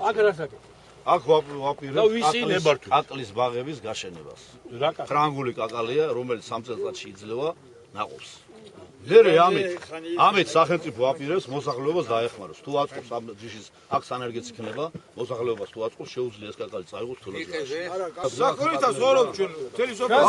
აქ რა საკეთე? აქ ვაპირებ კაკლის ბაღების გაშენებას. ფრანგული კაკალია, რომელიც 3 წელიწადში იძლევა ნაყოფს. მერე ამით სახელმწიფო აპირებს მოსახლეობას დაეხმაროს. თუ აწყობს ამ ჯიშის აქ სანერგეც იქნება, მოსახლეობას თუ აწყობს შეუძლია ეს კაკალი წაიღოს თულად. საქმითაც ვარობ ჩვენ. თელი სოფელი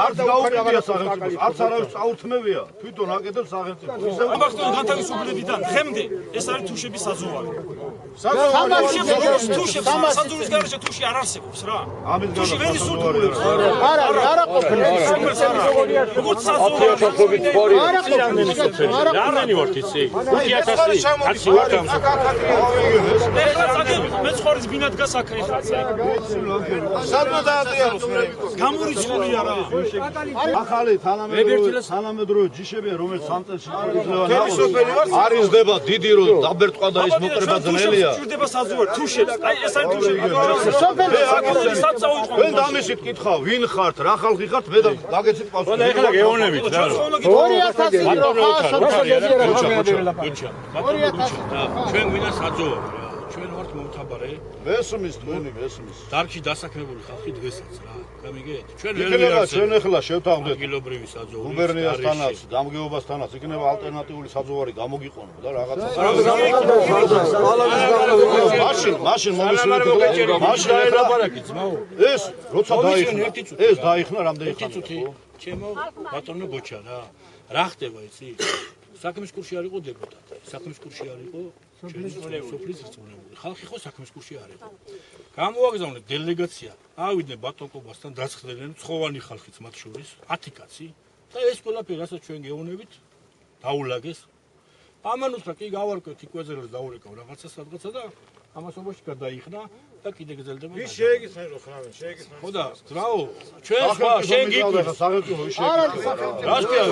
არც გაუყიდია სახელმწიფოს, არც არავის წაუთმევია, თვითონ აკეთებს სახელმწიფო. ამბახტონ განთავისუფლებიდან დღემდე ეს არის თუშების საზღვარი. საძოვრის გარეშე თუში არ არსებობს რა. თუში ვერ ისურთულებს. არა ყოფილი. როგორც საზღვარი. რამდენი ვართ იცი? 5000 კაცი ვართ ამ ეხლა წაგები მე ცხოვრის ბინა დგას აქ ეხლა. სადმა დაატრიალოს მე. გამორიცხულია რა. ახალი თანამედროვე ჯიშებია, რომელიც 3 წელში იძლევა არიზდება დიდი რო დაბერტყვა და ის მოკრება ძნელია. ჭირდება საზღვარი თუშებს. აი ეს არის თუშები. თქვენ დამისით კითხავ, ვინ ხართ, რა ხალხი ხართ, მე დაგეცით პასუხი. და ეხლა გეოვნებით რა. 2000 რო ჩვენ გვინდა საძოვარი რა. ჩვენ ვართ მომთაბარე. მესმის თქვენი მესმის. დარქი დასაქმებული ხალხი დღესაც რა. გამიგეთ? ჩვენ ჩვენ ეხლა შევთანხმდეთ ადგილობრივი საძოვარი. გუბერნიასთანაც, გამგეობასთანაც იქნება ალტერნატიული საძოვარი გამოგიყონა და რაღაცა. მაშინ მომისმენთ მაშინ ლაპარაკი ძმაო. ეს როცა დაიხნა. ეს დაიხნა რამდენი ხანი. ჩემო ბატონო ბოჩა რა. რა ხდება იცი? საქმის კურსი არ იყო დეპუტატი. საქმის კურსი არ იყო სოფლის რწმუნებული. ხალხი ხო საქმის კურსი არ იყო. გამოაგზავნეთ დელეგაცია. ავიდნენ ბატონკობასთან დაცხდნენ ცხოვანი ხალხიც მათ შორის 10 კაცი და ეს ყველაფერი რასაც ჩვენ გეოვნებით დაულაგეს. ამანუთა კი გავარკვევთ იკვეზელებს დაურეკავ რაღაცა სადღაცა და ამასობაში გადაიხნა და კიდე გრძელდება. ვის შეეგიხნებო ხრავენ, შეეგიხნებო. ხო და ძრაო, ჩვენ სხვა შენ გიკვირს სახელმწიფო ვის შეეგიხნა. რა შევია,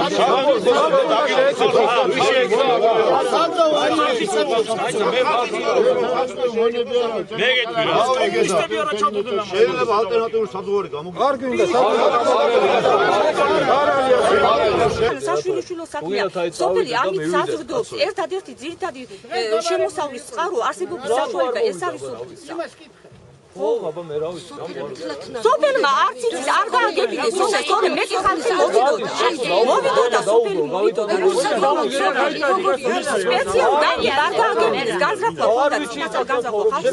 შეიძლება ალტერნატიული საზღვარი გამოგიყენოს. არ გინდა საშვილიშვილო საქმეა. სოფელი ამით საზრდოობს. ერთადერთი ძირითადი შემოსავლის წყარო არსებობის საშუალება ეს არის სოფლის. ხო, აბა მე რა ვიცი, სოფელმა არც იცის არ გააგებინეს, სოფელი მეტი ხალხი მოვიდოდა სოფელი მოვიდოდა. სპეციალურად არ გააგებინეს, განზრახვა ხონდა, ცინაცა განზრახვა ხალხს.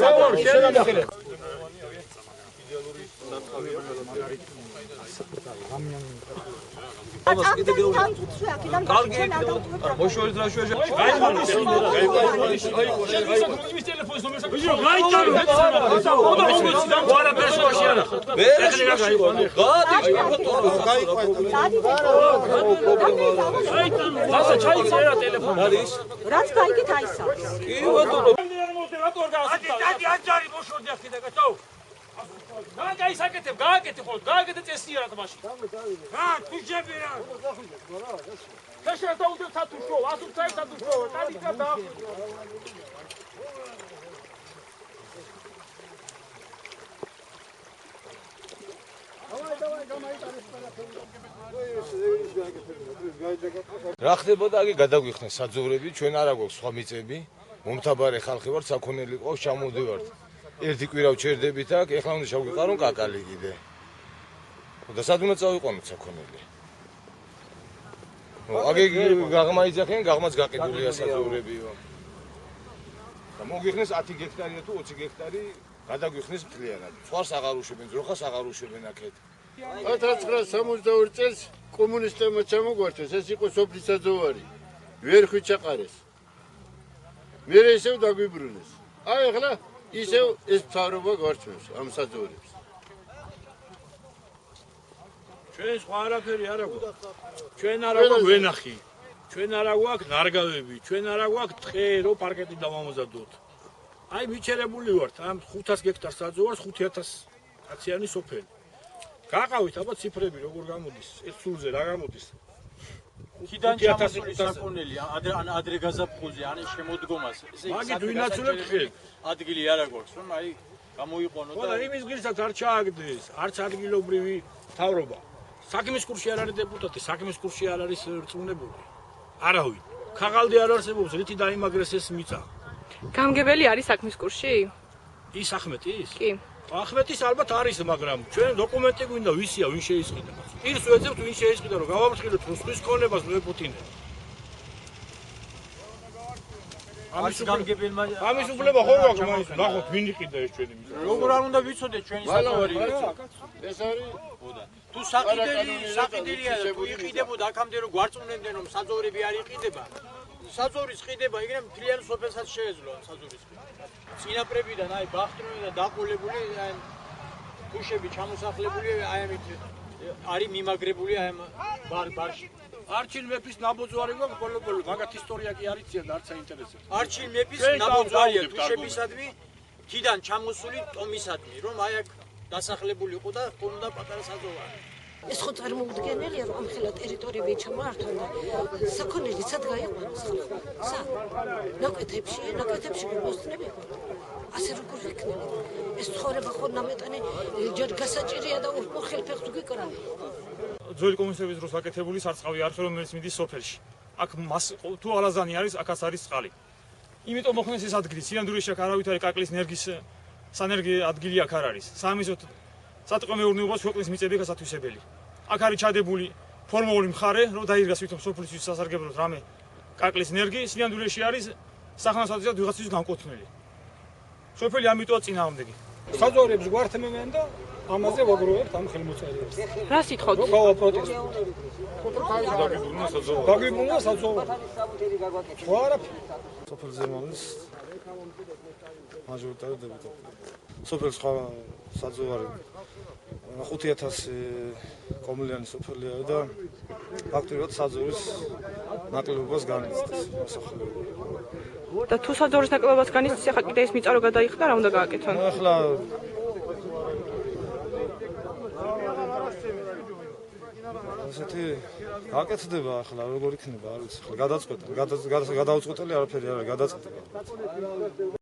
მოშორის რა შუაში რაც გაიგეთ აისა. გააკეთებ, გააკეთე ხოლმე, გააკეთე წესიერად მაშინ. რა, თუჯები რა. შეშერდა უდევ თათუშო, ასუცაი თათუშო, ტანიკა და. რა ხდებოდა აგი გადაგვიხნეს საძოვრები, ჩვენ არა გვაქვს სხვა მიწები, მომთაბარე ხალხი ვართ, საქონელი ყავს, ჩამოვდივართ. ერთი კვირა ვჩერდებით აქ, ეხლა უნდა შევგვიყარონ კაკალი კიდე. და სად უნდა წავიყვანოთ საქონელი? აგი გაღმა იძახიან, გაღმაც გაყიდულია საძოვრებიო. და მოგიხნეს 10 გექტარია თუ 20 გექტარი გადაგვიხნეს მთლიანად. სხვას აღარ უშვებენ, ძროხას აღარ უშვებენ აქეთ. 1962 წელს კომუნისტებმა ჩამოგვართეს, ეს იყო სოფლის საძოვარი. ვერ ხვიჩაყარეს. მე ისევ დაგვიბრუნეს. აი ახლა ისევ ეს მთავრობა გვარჩევს ამ საძოვრებს. ჩვენ სხვა არაფერი არ აქვს. ჩვენ არა გვაქვს ვენახი. ჩვენ არა გვაქვს ნარგავები, ჩვენ არა გვაქვს ტყე, რომ პარკეტი დავამოზადოთ. აი მიჩერებული ვართ ამ 500 გექტარ საძოვარს 5000 კაციანი სოფელი. გაყავით აბა ციფრები როგორ გამოდის? ეს სულზე რა გამოდის? ქიდან ჩამოსული საქონელი, ადრე გაზაფხულზე, ან შემოდგომას. მაგით ვინაცვლებთ ხელ? ადგილი არა გვაქვს, რომ აი გამოიყონო და იმის გირსაც არ ჩააგდეს, არც ადგილობრივი მთავრობა. საქმის კურსში არ არის დეპუტატი, საქმის კურსში არ არის რწმუნებული. არავინ. ქაღალდი არ არსებობს, რითი დაიმაგრეს ეს მიწა. გამგებელი არის საქმის კურსში? ის ახმეტის? კი. ახმეტის ალბათ არის, მაგრამ ჩვენ დოკუმენტი გვინდა, ვისია, ვინ შეისყიდა. პირს ვეძებთ, ვინ შეისყიდა, რომ გავამრცხილოთ სხვის ქონებას ვეპუთინეთ. ამის უფლება ხო გაქვს მაინც ნახოთ ვინ იყიდა ეს ჩვენი მიწა. როგორ არ უნდა ვიცოდეთ ჩვენი საძოვარი? ეს არის თუ საყიდელია თუ იყიდებოდა აქამდე რომ გვარწმუნებდნენ რომ საძოვრები არ იყიდება. საძოვრის ყიდება იქნებ მთლიან სოფელსაც შეეძლო საძოვრის ყიდება. წინაპრებიდან აი ბახტრონიდან დაყოლებული აი ქუშები ჩამოსახლებული აი ამით არის მიმაგრებული აი ამ ბარში. არჩილ მეფის ნაბოძვარი გვაქვს ბოლო-ბოლო, მაგათ ისტორია კი არ იციან და არც საინტერესოა. არჩილ მეფის ნაბოძვარია ქუშებისადმი, თიდან ჩამოსული ტომისადმი, რომ აი აქ დასახლებული იყო და ჰქონდა პატარა საძოვარი. ეს ხო წარმოუდგენელია, რომ ამხელა ტერიტორიები ჩამოართვან და საქონელი სად გაიყვანოს ხალხმა? სად? ნაკვეთებში გულოსნები იყო. ასე როგორ იქნება? ეს ცხოვრება ხო ნამეტანი ჯერ გასაჭირია და უხელფეხს გვიკრავა. ძველი კომუნისტების დროს გაკეთებული სარწყავი არხი, რომელიც მიდის სოფელში. აქ თუ ალაზანი არის, აქაც არის წყალი. იმიტომ მოხნეს ეს ადგილი. სიანდურეში აქ არავით არის კაკლის ნერგის სანერგი ადგილი აქ არ არის. სამიზოთ სატყო მეურნეობას ქვეყნის მიწები გასათვისებელი. აქ არის ჩადებული ფორმალური მხარე, რომ დაირგას ვითომ სოფლისთვის სასარგებლოდ რამე კაკლის ნერგი, სიანდურეში არის სახელმწიფოებრივად ვიღაცის განკუთვნილი. სოფელი ამიტოა წინააღმდეგი. საძოვრებს გვართმევენ და ამაზე ვაგროვებთ ამ ხელმოწერილებს. რა სიტყვით? რომ გავაპროტესტოთ. გაგვიბრუნა საძოვარი. სხვა არაფერი. სოფელ ზემოლის მაჟორიტარი დეპუტატი. სოფელ სხვა საძოვარი 5000 კომუნიანი სოფელია და ფაქტობრივად საძოვრის ნაკლებობას განიცდის მოსახლეობა. და თუ საძოვრის ნაკლებობას განიცდის, ახლა კიდე ეს მიწა რო გადაიხდა, რა უნდა გააკეთონ? ახლა ასეთი გაკეთდება ახლა როგორ იქნება არ ვიცი ახლა გადაწყვეტა გადაუწყვეტელი არაფერი არ გადაწყვეტა